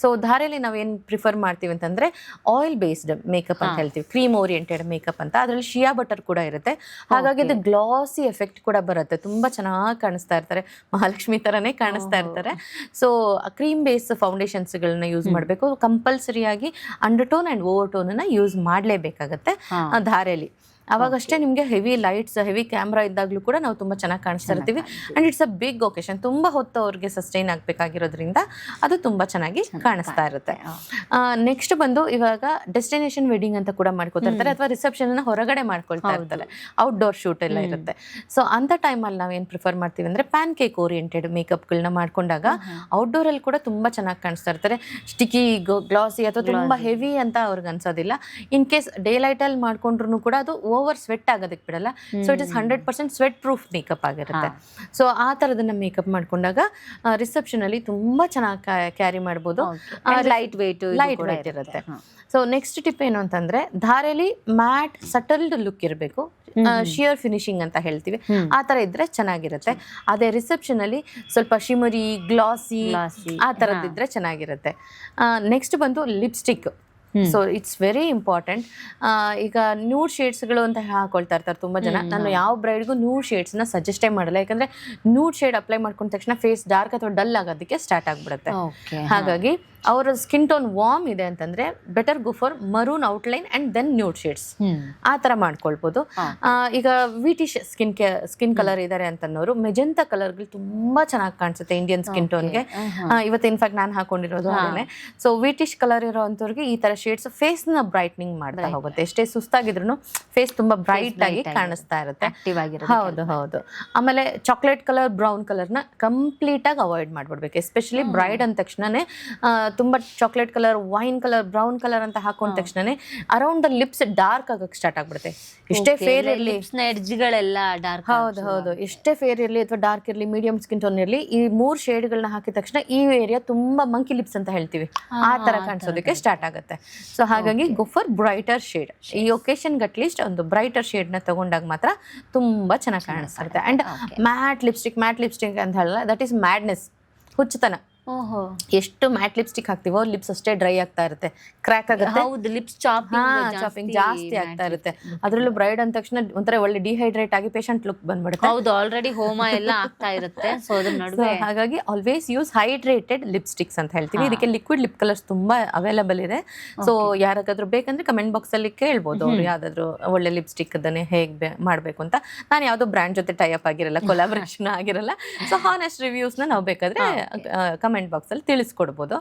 ಸೊ ಧಾರೆಯಲ್ಲಿ ನಾವೇನು ಪ್ರಿಫರ್ ಮಾಡ್ತೀವಿ ಅಂತಂದ್ರೆ ಆಯಿಲ್ ಬೇಸ್ಡ್ ಮೇಕಪ್ ಅಂತ ಹೇಳ್ತೀವಿ, ಕ್ರೀಮ್ ಓರಿಯೆಂಟೆಡ್ ಮೇಕಪ್ ಅಂತ. ಅದರಲ್ಲಿ ಶಿಯಾ ಬಟರ್ ಕೂಡ ಇರುತ್ತೆ, ಹಾಗಾಗಿ ಅದು ಗ್ಲಾಸಿ ಎಫೆಕ್ಟ್ ಕೂಡ ಬರುತ್ತೆ, ತುಂಬಾ ಚೆನ್ನಾಗಿ ಕಾಣಿಸ್ತಾ ಇರ್ತಾರೆ, ಮಹಾಲಕ್ಷ್ಮಿ ತರನೇ ಕಾಣಿಸ್ತಾ ಇರ್ತಾರೆ. ಸೊ ಕ್ರೀಮ್ ಬೇಸ್ ಫೌಂಡೇಶನ್ಸ್ಗಳನ್ನ ಯೂಸ್ ಮಾಡಬೇಕು. ಕಂಪಲ್ಸರಿಯಾಗಿ undertone and overtone use ಮಾಡಲೇಬೇಕಾಗತ್ತೆ ಧಾರೆಯಲ್ಲಿ. ಅವಾಗಷ್ಟೇ ನಿಮಗೆ ಹೆವಿ ಲೈಟ್ಸ್, ಹೆವಿ ಕ್ಯಾಮ್ರಾ ಇದ್ದಾಗಲೂ ಕೂಡ ನಾವು ತುಂಬ ಚೆನ್ನಾಗಿ ಕಾಣಿಸ್ತಾ ಇರ್ತೀವಿ. And it's a big occasion, ತುಂಬ ಹೊತ್ತು ಅವ್ರಿಗೆ ಸಸ್ಟೈನ್ ಆಗಬೇಕಾಗಿರೋದ್ರಿಂದ ಅದು ತುಂಬ ಚೆನ್ನಾಗಿ ಕಾಣಿಸ್ತಾ ಇರುತ್ತೆ. ನೆಕ್ಸ್ಟ್ ಬಂದು ಇವಾಗ ಡೆಸ್ಟಿನೇಷನ್ ವೆಡ್ಡಿಂಗ್ ಅಂತ ಕೂಡ ಮಾಡ್ಕೊತಾ ಇರ್ತಾರೆ, ಅಥವಾ ರಿಸೆಪ್ಷನ್ನ ಹೊರಗಡೆ ಮಾಡ್ಕೊಳ್ತಾ ಇರ್ತಾರೆ, ಔಟ್ಡೋರ್ ಶೂಟ್ ಎಲ್ಲ ಇರುತ್ತೆ. ಸೊ ಅಂಥ ಟೈಮಲ್ಲಿ ನಾವೇನು ಪ್ರಿಫರ್ ಮಾಡ್ತೀವಿ ಅಂದರೆ ಪ್ಯಾನ್ ಕೇಕ್ ಓರಿಯೆಂಟೆಡ್ ಮೇಕಪ್ಗಳನ್ನ ಮಾಡ್ಕೊಂಡಾಗ ಔಟ್ಡೋರಲ್ಲಿ ಕೂಡ ತುಂಬ ಚೆನ್ನಾಗಿ ಕಾಣಿಸ್ತಾ ಇರ್ತಾರೆ. ಸ್ಟಿಕಿ, ಗ್ಲಾಸಿ ಅಥವಾ ತುಂಬ ಹೆವಿ ಅಂತ ಅವ್ರಿಗೆ ಅನ್ಸೋದಿಲ್ಲ. ಇನ್ ಕೇಸ್ ಡೇ ಲೈಟಲ್ಲಿ ಮಾಡ್ಕೊಂಡ್ರು ಕೂಡ ಅದು ಓವರ್ ಸ್ವೆಟ್ ಆಗೋದಕ್ಕೆ ಬಿಡಲ್ಲ. So it is 100% sweat proof makeup ಆಗಿರುತ್ತೆ. ಸೊ ಆ ಥರದನ್ನ ಮೇಕಪ್ ಮಾಡ್ಕೊಂಡಾಗ ರಿಸೆಪ್ಷನ್ ಅಲ್ಲಿ ತುಂಬಾ ಚೆನ್ನಾಗಿ ಕ್ಯಾರಿ ಮಾಡ್ಬೋದು. ಲೈಟ್ ವೇಟ್ ಇರುತ್ತೆ. ಸೊ ನೆಕ್ಸ್ಟ್ ಟಿಪ್ ಏನು ಅಂತಂದ್ರೆ, ಧಾರೆಯಲ್ಲಿ ಮ್ಯಾಟ್ ಸಟಲ್ಡ್ ಲುಕ್ ಇರಬೇಕು, ಶಿಯರ್ ಫಿನಿಶಿಂಗ್ ಅಂತ ಹೇಳ್ತೀವಿ, ಆ ತರ ಇದ್ರೆ ಚೆನ್ನಾಗಿರುತ್ತೆ. ಅದೇ ರಿಸೆಪ್ಷನ್ ಅಲ್ಲಿ ಸ್ವಲ್ಪ ಶಿಮರಿ, ಗ್ಲಾಸಿ ಆ ತರದಿದ್ರೆ ಚೆನ್ನಾಗಿರುತ್ತೆ. ನೆಕ್ಸ್ಟ್ ಬಂದು lipstick. So it's very important. ಈಗ ನ್ಯೂಡ್ ಶೇಡ್ಸ್ಗಳು ಅಂತ ಹಾಕೊಳ್ತಾ ಇರ್ತಾರೆ ತುಂಬ ಜನ. ನಾನು ಯಾವ ಬ್ರೈಡ್ಗೂ ನ್ಯೂಡ್ ಶೇಡ್ಸ್ನ ಸಜೆಸ್ಟೇ ಮಾಡಲ್ಲ, ಯಾಕಂದ್ರೆ ನ್ಯೂಡ್ ಶೇಡ್ ಅಪ್ಲೈ ಮಾಡ್ಕೊಂಡ ತಕ್ಷಣ ಫೇಸ್ ಡಾರ್ಕ್ ಅಥವಾ ಡಲ್ ಆಗೋದಕ್ಕೆ ಸ್ಟಾರ್ಟ್ ಆಗ್ಬಿಡುತ್ತೆ. ಹಾಗಾಗಿ ಅವರ ಸ್ಕಿನ್ ಟೋನ್ ವಾರ್ಮ್ ಇದೆ ಅಂತಂದ್ರೆ better go for maroon outline and then nude shades, ಆ ತರ ಮಾಡ್ಕೊಳ್ಬೋದು. ಈಗ ವಿಟಿಶ್ ಸ್ಕಿನ್ ಕಲರ್ ಇದಾರೆ ಅಂತನ್ನೋರು ಮೆಜೆಂತಾ ಕಲರ್ಗಳು ತುಂಬಾ ಚೆನ್ನಾಗಿ ಕಾಣಿಸುತ್ತೆ ಇಂಡಿಯನ್ ಸ್ಕಿನ್ ಟೋನ್ಗೆ. ಇವತ್ತು ಇನ್ಫ್ಯಾಕ್ಟ್ ನಾನು ಹಾಕೊಂಡಿರೋದು ಹಾಗೆ. ಸೊ ವಿಟಿಶ್ ಕಲರ್ ಇರೋ ಅಂಥವ್ರಿಗೆ ಈ ತರ ಶೇಡ್ಸ್ ಫೇಸ್ ನ ಬ್ರೈಟ್ನಿಂಗ್ ಮಾಡ್ತಾ ಹೋಗುತ್ತೆ. ಎಷ್ಟೇ ಸುಸ್ತಾಗಿದ್ರು ಫೇಸ್ ತುಂಬಾ ಬ್ರೈಟ್ ಆಗಿ ಕಾಣಿಸ್ತಾ ಇರುತ್ತೆ. ಹೌದು. ಆಮೇಲೆ ಚಾಕ್ಲೇಟ್ ಕಲರ್, ಬ್ರೌನ್ ಕಲರ್ನ ಕಂಪ್ಲೀಟ್ ಆಗಿ ಅವಾಯ್ಡ್ ಮಾಡ್ಬಿಡ್ಬೇಕು. ಎಸ್ಪೆಷಲಿ ಬ್ರೈಡ್ ಅಂದ ತಕ್ಷಣನೇ ತುಂಬಾ chocolate colour, wine colour, brown colour ಅಂತ ಹಾಕೊಂಡ ತಕ್ಷಣನೇ ಅರೌಂಡ್ ದ ಲಿಪ್ಸ್ ಡಾರ್ಕ್ ಆಗಕ್ಕೆ ಸ್ಟಾರ್ಟ್ ಆಗ್ಬಿಡುತ್ತೆ. ಎಷ್ಟೇ ಫೇರ್ ಇರಲಿ, ಎಡ್ಜ್ಗಳೆಲ್ಲ ಡಾರ್ಕ್, ಹೌದು, ಎಷ್ಟೇ ಫೇರ್ ಇರಲಿ ಅಥವಾ ಡಾರ್ಕ್ ಇರಲಿ, ಮೀಡಿಯಂ ಸ್ಕಿನ್ ಟೋನ್ ಇರಲಿ, ಈ 3 ಶೇಡ್ಗಳನ್ನ ಹಾಕಿದ ತಕ್ಷಣ ಈ ಏರಿಯಾ ತುಂಬಾ ಮಂಕಿ ಲಿಪ್ಸ್ ಅಂತ ಹೇಳ್ತೀವಿ, ಆ ತರ ಕಾಣಿಸೋದಕ್ಕೆ ಸ್ಟಾರ್ಟ್ ಆಗುತ್ತೆ. ಸೊ ಹಾಗಾಗಿ ಗೋ ಫಾರ್ ಬ್ರೈಟರ್ ಶೇಡ್. ಈ ಒಕೇಶನ್ಗೆ ಅಟ್ಲೀಸ್ಟ್ ಒಂದು ಬ್ರೈಟರ್ ಶೇಡ್ನ ತಗೊಂಡಾಗ ಮಾತ್ರ ತುಂಬಾ ಚೆನ್ನಾಗಿ ಕಾಣಿಸ್ತಾ ಇರುತ್ತೆ. ಅಂಡ್ ಮ್ಯಾಟ್ ಲಿಪ್ಸ್ಟಿಕ್ ಅಂತ ಹೇಳಲ್ಲ, ದಟ್ ಈಸ್ ಮ್ಯಾಡ್ನೆಸ್, ಹುಚ್ಚುತನ. ಓಹೋ, ಎಷ್ಟು ಮ್ಯಾಟ್ ಲಿಪ್ಸ್ಟಿಕ್ ಹಾಕ್ತಿವೋ ಲಿಪ್ಸ್ ಅಷ್ಟೇ ಡ್ರೈ ಆಗ್ತಾ ಇರುತ್ತೆ, ಕ್ರ್ಯಾಕ್ ಆಗುತ್ತೆ, ಹೌದು ಲಿಪ್ಸ್ ಚಾಪಿಂಗ್ ಜಾಸ್ತಿ ಆಗ್ತಾ ಇರುತ್ತೆ. ಅದ್ರಲ್ಲೂ ಬ್ರೈಡ್ ಅಂದ ತಕ್ಷಣ ಒಂಥರ ಒಳ್ಳೆ ಡಿಹೈಡ್ರೇಟ್ ಆಗಿ ಪೇಷಂಟ್ ಲುಕ್ ಬಂದ್ಬಿಡುತ್ತೆ. ಹೌದು, ಆಲ್ರೆಡಿ ಹೋಮ ಎಲ್ಲ ಆಗ್ತಾ ಇರುತ್ತೆ. ಸೊ ಅದ್ರ ನಡುವೆ ಹಾಗಾಗಿ ಆಲ್ವೇಸ್ ಯೂಸ್ ಹೈಡ್ರೇಟೆಡ್ ಲಿಪ್ಸ್ಟಿಕ್ಸ್ ಅಂತ ಹೇಳ್ತೀವಿ. ಇದಕ್ಕೆ ಲಿಕ್ವಿಡ್ ಲಿಪ್ ಕಲರ್ಸ್ ತುಂಬಾ ಅವೈಲಬಲ್ ಇದೆ. ಸೊ ಯಾರಿಗಾದ್ರೂ ಬೇಕಂದ್ರೆ ಕಮೆಂಟ್ ಬಾಕ್ಸ್ ಅಲ್ಲಿ ಕೇಳ್ಬೋದು ಅವ್ರು ಯಾವ್ದಾದ್ರು ಒಳ್ಳೆ ಲಿಪ್ಸ್ಟಿಕ್ ಅದನ್ನೇ ಹೇಗೆ ಮಾಡ್ಬೇಕು ಅಂತ. ನಾನು ಯಾವ್ದೋ ಬ್ರ್ಯಾಂಡ್ ಜೊತೆ ಟೈ ಅಪ್ ಆಗಿರಲ್ಲ, ಕೊಲಾಬರೇಷನ್ ಆಗಿರಲ್ಲ. ಸೊ ಹಾನೆಸ್ಟ್ ರಿವ್ಯೂಸ್ ನಾವು ಬೇಕಾದ್ರೆ ಕಮೆಂಟ್ ಬಾಕ್ಸ್ ಅಲ್ಲಿ ತಿಳಿಸ್ಕೊಡ್ಬೋದು.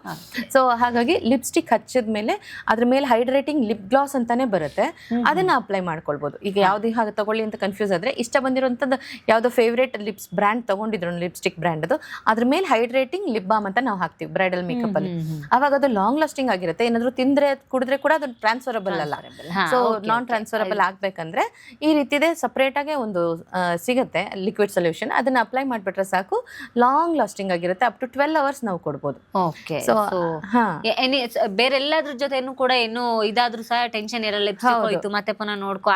ಸೊ ಹಾಗಾಗಿ ಲಿಪ್ಸ್ಟಿಕ್ ಹಚ್ಚಿದ ಮೇಲೆ ಅದ್ರ ಮೇಲೆ ಹೈಡ್ರೇಟಿಂಗ್ ಲಿಪ್ ಗ್ಲಾಸ್ ಅಂತಾನೆ ಬರುತ್ತೆ, ಅದನ್ನ ಅಪ್ಲೈ ಮಾಡ್ಕೊಳ್ಬೋದು. ಈಗ ಯಾವ್ದು ಹಾಗೆ ತಗೊಳ್ಳಿ ಅಂತ ಕನ್ಫ್ಯೂಸ್ ಆದ್ರೆ ಇಷ್ಟ ಬಂದಿರುವಂತದ್ದು ಯಾವ್ದೋ ಫೇವ್ರೇಟ್ ಲಿಪ್ಸ್ ಬ್ರ್ಯಾಂಡ್ ತಗೊಂಡಿದ್ರು ಲಿಪ್ಸ್ಟಿಕ್ ಬ್ರ್ಯಾಂಡ್ ಅದು, ಅದ್ರ ಮೇಲೆ ಹೈಡ್ರೇಟಿಂಗ್ ಲಿಪ್ ಬಾಮ್ ಅಂತ ನಾವು ಹಾಕ್ತಿವಿ ಬ್ರೈಡಲ್ ಮೇಕಪ್ ಅಲ್ಲಿ. ಅವಾಗ ಅದು ಲಾಂಗ್ ಲಾಸ್ಟಿಂಗ್ ಆಗಿರುತ್ತೆ. ಏನಾದ್ರು ತಿಂದ್ರೆ ಕುಡಿದ್ರೆ ಕೂಡ ಅದು ಟ್ರಾನ್ಸ್ಫರಬಲ್ ಅಲ್ಲ. ಸೊ ನಾನ್ ಟ್ರಾನ್ಸ್ಫರಬಲ್ ಆಗ್ಬೇಕಂದ್ರೆ ಈ ರೀತಿದೆ ಸಪರೇಟ್ ಆಗಿ ಒಂದು ಸಿಗುತ್ತೆ ಲಿಕ್ವಿಡ್ ಸೊಲ್ಯೂಷನ್, ಅದನ್ನ ಅಪ್ಲೈ ಮಾಡ್ಬಿಟ್ರೆ ಸಾಕು, ಲಾಂಗ್ ಲಾಸ್ಟಿಂಗ್ ಆಗಿರುತ್ತೆ. ಅಪ್ ಟು 12 hours ನಾವು ಕೊಡ್ಬೋದು. ಓಕೆ, ಸೊ ಬೇರೆ ಎಲ್ಲಾದ್ರ ಜೊತೆನೂ ಕೂಡ ಏನು ಇದಾದ್ರೂ ಸಹ ಟೆನ್ಷನ್ ಇರಲ್ಲ, ಲಿಪ್ಸ್ಟಿಕ್ ಹೋಯ್ತು ಮತ್ತೆ ಪುನಃ ನೋಡ್ಕೋ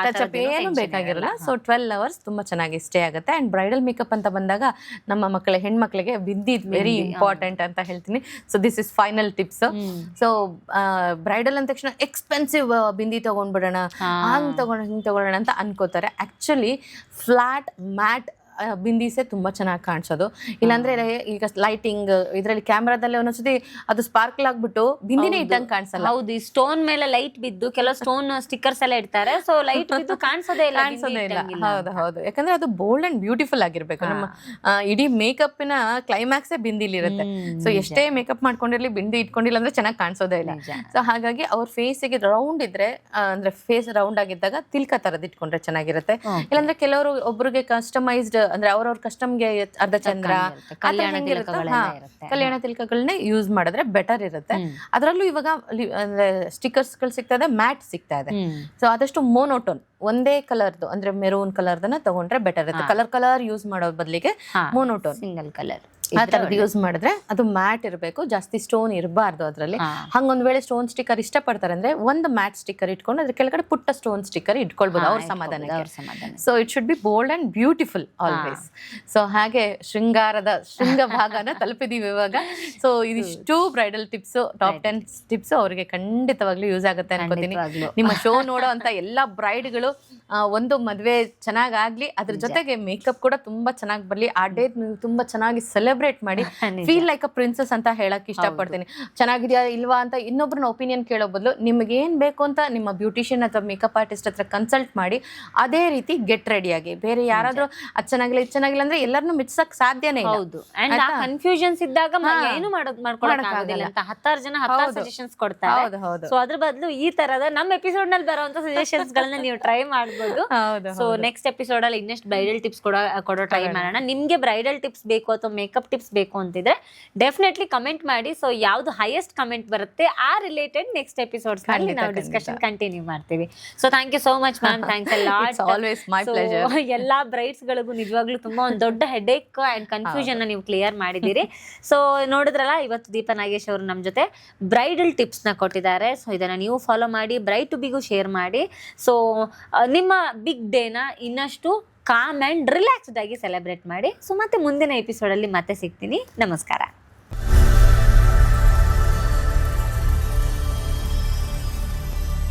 ಏನು ಬೇಕಾಗಿರಲ್ಲ. ಸೊ 12 hours ತುಂಬಾ ಚೆನ್ನಾಗಿ ಸ್ಟೇ ಆಗುತ್ತೆ. ಅಂಡ್ ಬ್ರೈಡಲ್ ಮೇಕಪ್ ಅಂತ ಬಂದಾಗ ನಮ್ಮ ಹೆಣ್ಮಕ್ಳಿಗೆ ಬಿಂದಿ ವೆರಿ ಇಂಪಾರ್ಟೆಂಟ್ ಅಂತ ಹೇಳ್ತೀನಿ. So this is final tips. So bridal ಅಂದ ತಕ್ಷಣ ಎಕ್ಸ್ಪೆನ್ಸಿವ್ ಬಿಂದಿ ತಗೊಂಡ್ಬಿಡೋಣ, ಹಂಗ್ ತಗೊಳ್ಳೋಣ ಅಂತ ಅನ್ಕೋತಾರೆ. ಆಕ್ಚುಲಿ ಫ್ಲಾಟ್ ಮ್ಯಾಟ್ ಬಿಂದಿಸೆ ತುಂಬಾ ಚೆನ್ನಾಗಿ ಕಾಣಿಸೋದು. ಇಲ್ಲಾಂದ್ರೆ ಈಗ ಲೈಟಿಂಗ್ ಇದ್ರಲ್ಲಿ ಕ್ಯಾಮ್ರಾದಲ್ಲಿ ಒಂದೊಂದ್ಸತಿ ಅದು ಸ್ಪಾರ್ಕಲ್ ಆಗ್ಬಿಟ್ಟು ಬಿಂದಿನೇ ಇಟ್ಟಂಗೆ ಕಾಣಿಸಲ್ಲ. ಹೌದು, ಈ ಸ್ಟೋನ್ ಮೇಲೆ ಲೈಟ್ ಬಿದ್ದು ಕೆಲವು ಸ್ಟೋನ್ ಸ್ಟಿಕ್ಕರ್ಸ್ ಎಲ್ಲ ಇಡ್ತಾರೆ, ಸೊ ಲೈಟ್ ಬಿದ್ದು ಕಾಣಿಸೋದೇ ಇಲ್ಲ. ಹೌದು, ಯಾಕಂದ್ರೆ ಅದು ಬೋಲ್ಡ್ ಅಂಡ್ ಬ್ಯೂಟಿಫುಲ್ ಆಗಿರ್ಬೇಕು. ನಮ್ಮ ಇಡೀ ಮೇಕಪ್ ನ ಕ್ಲೈಮ್ಯಾಕ್ಸೇ ಬಿಂದಿಲಿರುತ್ತೆ. ಸೊ ಎಷ್ಟೇ ಮೇಕಪ್ ಮಾಡ್ಕೊಂಡಿರ್ಲಿ ಬಿಂದಿ ಇಟ್ಕೊಂಡಿಲ್ಲ ಅಂದ್ರೆ ಚೆನ್ನಾಗಿ ಕಾಣಿಸೋದೇ ಇಲ್ಲ. ಸೊ ಹಾಗಾಗಿ ಅವ್ರ ಫೇಸಿಗೆ ರೌಂಡ್ ಇದ್ರೆ, ಅಂದ್ರೆ ಫೇಸ್ ರೌಂಡ್ ಆಗಿದ್ದಾಗ ತಿಲ್ಕ ತರದ್ ಇಟ್ಕೊಂಡ್ರೆ ಚೆನ್ನಾಗಿರುತ್ತೆ. ಇಲ್ಲಾಂದ್ರೆ ಕೆಲವರು ಒಬ್ರಿಗೆ ಕಸ್ಟಮೈಸ್ಡ್ ಅಂದ್ರೆ ಅವ್ರವ್ರ ಕಸ್ಟಮ್ಗೆ ಅರ್ಧ ಚಂದ್ರ ಕಲ್ಯಾಣ ತಿಲಕಗಳನ್ನೇ ಯೂಸ್ ಮಾಡಿದ್ರೆ ಬೆಟರ್ ಇರುತ್ತೆ. ಅದರಲ್ಲೂ ಇವಾಗ ಅಂದ್ರೆ ಸ್ಟಿಕರ್ಸ್ ಗಳು ಸಿಗ್ತಾ ಇದೆ, ಮ್ಯಾಟ್ ಸಿಗ್ತಾ ಇದೆ. ಸೊ ಆದಷ್ಟು ಮೋನೋಟೋನ್ ಒಂದೇ ಕಲರ್ದು ಅಂದ್ರೆ ಮೆರೂನ್ ಕಲರ್ದನ್ನ ತಗೊಂಡ್ರೆ ಬೆಟರ್ ಇರುತ್ತೆ. ಕಲರ್ ಯೂಸ್ ಮಾಡೋ ಬದಲಿಗೆ ಮೋನೋಟೋನ್ ಸಿಂಗಲ್ ಕಲರ್ ಆ ತರದ್ ಯೂಸ್ ಮಾಡಿದ್ರೆ ಅದು ಮ್ಯಾಟ್ ಇರಬೇಕು, ಜಾಸ್ತಿ ಸ್ಟೋನ್ ಇರಬಾರ್ದು ಅದ್ರಲ್ಲಿ. ಹಂಗೊಂದ್ ವೇಳೆ ಸ್ಟೋನ್ ಸ್ಟಿಕ್ಕರ್ ಇಷ್ಟಪಡ್ತಾರೆ ಅಂದ್ರೆ ಒಂದು ಮ್ಯಾಟ್ ಸ್ಟಿಕ್ಕರ್ ಇಟ್ಕೊಂಡು ಅದ್ರ ಕೆಳಗಡೆ ಪುಟ್ಟ ಸ್ಟೋನ್ ಸ್ಟಿಕ್ಕರ್ ಇಟ್ಕೊಳ್ಬಹುದು ಅವ್ರ ಸಮಾಧಾನ. So it should be bold and beautiful always. So ಹಾಗೆ ಶೃಂಗ ಭಾಗನ ತಲುಪಿದೀವಿ ಇವಾಗ. ಸೊ ಇದಿಷ್ಟು ಬ್ರೈಡಲ್ ಟಿಪ್ಸ್, ಟಾಪ್ 10 ಟಿಪ್ಸ್ ಅವ್ರಿಗೆ ಖಂಡಿತವಾಗ್ಲೂ ಯೂಸ್ ಆಗುತ್ತೆ ಅನ್ಕೋತೀನಿ. ನಿಮ್ಮ ಶೋ ನೋಡೋ ಅಂತ ಎಲ್ಲಾ ಬ್ರೈಡ್ಗಳು ಒಂದು ಮದ್ವೆ ಚೆನ್ನಾಗಾಗ್ಲಿ, ಅದ್ರ ಜೊತೆಗೆ ಮೇಕಪ್ ಕೂಡ ತುಂಬಾ ಚೆನ್ನಾಗಿ ಬರ್ಲಿ, ಆ ಡೇ ತುಂಬಾ ಚೆನ್ನಾಗಿ ಸೆಲೆಬ್ರೇಟ್ ಮಾಡಿ ಫೀಲ್ ಲೈಕ್ ಅ ಪ್ರಿನ್ಸಸ್ ಅಂತ ಹೇಳಕ್ ಇಷ್ಟಪಡ್ತೀನಿ. ಚೆನ್ನಾಗಿದ್ಯಾ ಇಲ್ವಾ ಅಂತ ಇನ್ನೊಬ್ರನ್ನ ಒಪಿನಿಯನ್ ಕೇಳೋ ಬದಲು ನಿಮ್ಗೆ ಏನ್ ಬೇಕು ಅಂತ ನಿಮ್ಮ ಬ್ಯೂಟಿಷಿಯನ್ ಅಥವಾ ಮೇಕಪ್ ಆರ್ಟಿಸ್ಟ್ ಹತ್ರ ಕನ್ಸಲ್ಟ್ ಮಾಡಿ ಅದೇ ರೀತಿ ಗೆಟ್ ರೆಡಿ ಆಗಿ. ಬೇರೆ ಯಾರಾದ್ರೂ ಅದ್ ಚೆನ್ನಾಗಿಲ್ಲ ಇದು ಚೆನ್ನಾಗಿಲ್ಲ ಅಂದ್ರೆ ಎಲ್ಲರನ್ನೂ ಮಿಚ್ಚಕ್ ಸಾಧ್ಯನೇ ಇಲ್ಲ. ಹೌದು, ಅಂಡ್ ಆ ಕನ್ಫ್ಯೂಷನ್ಸ್ ಇದ್ದಾಗ ಏನು ಮಾಡ್ಕೊಳ್ಳೋಕ್ಕಾಗೋದಿಲ್ಲ ಅಂತ 10 ಜನ 10 ಸಜೆಷನ್ಸ್ ಕೊಡ್ತಾರೆ. ಸೊ ಅದ್ರ ಬದಲು ಈ ತರದ ನಮ್ಮ ಎಪಿಸೋಡ್ ನಲ್ಲಿ ಬರುವಂತ ಸಜೆಷನ್ಸ್ ಗಳನ್ನ ನೀವು ಟ್ರೈ ಮಾಡಬಹುದು. ಸೊ ನೆಕ್ಸ್ಟ್ ಎಪಿಸೋಡ್ ಅಲ್ಲಿ ಇನ್ನೆಷ್ಟು ಬ್ರೈಡಲ್ ಟಿಪ್ಸ್ ಕೊಡೋ ಟ್ರೈ ಮಾಡೋಣ. ನಿಮ್ಗೆ ಬ್ರೈಡಲ್ ಟಿಪ್ಸ್ ಬೇಕು ಅಥವಾ ಮೇಕಪ್ ಟಿಪ್ಸ್ ಬೇಕು ಅಂತಿದ್ರೆ ಡೆಫಿನೆಟ್ಲಿ ಕಮೆಂಟ್ ಮಾಡಿ. ಸೊ ಯಾವ್ದು ಹೈಯೆಸ್ಟ್ ಕಮೆಂಟ್ ಬರುತ್ತೆ ಆ ರಿಲೇಟೆಡ್ ನೆಕ್ಸ್ಟ್ ಎಪಿಸೋಡ್ಸ್ ನಲ್ಲಿ ನಾವು ಡಿಸ್ಕಷನ್ ಕಂಟಿನ್ಯೂ ಮಾಡ್ತೀವಿ. So thank you so much ma'am, thanks a lot. Always my pleasure. ಎಲ್ಲಾ ಬ್ರೈಡ್ಸ್ ಗಳಿಗೂ ನಿಜವಾಗ್ಲೂ ತುಂಬಾ ಒಂದು ದೊಡ್ಡ ಹೆಡೇಕ್ ಅಂಡ್ ಕನ್ಫ್ಯೂಷನ್ ನೀವು ಕ್ಲಿಯರ್ ಮಾಡಿದ್ದೀರಿ. ಸೊ ನೋಡಿದ್ರಲ್ಲ, ಇವತ್ತು ದೀಪಾ ನಾಗೇಶ್ ಅವರು ನಮ್ಮ ಜೊತೆ ಬ್ರೈಡಲ್ ಟಿಪ್ಸ್ ನ ಕೊಟ್ಟಿದ್ದಾರೆ. ಸೊ ಇದನ್ನ ನೀವು ಫಾಲೋ ಮಾಡಿ, ಬ್ರೈಡ್ ಟು ಬಿಗೂ ಶೇರ್ ಮಾಡಿ. ಸೊ ನಿಮ್ಮ ಬಿಗ್ ಡೇನ ಇನ್ನಷ್ಟು ಕಾಮ್ ಅಂಡ್ ರಿಲ್ಯಾಕ್ಸ್ಡ್ ಆಗಿ ಸೆಲೆಬ್ರೇಟ್ ಮಾಡಿ. ಸೊ ಮತ್ತೆ ಮುಂದಿನ ಎಪಿಸೋಡ್ ಅಲ್ಲಿ ಮತ್ತೆ ಸಿಗ್ತೀನಿ. ನಮಸ್ಕಾರ.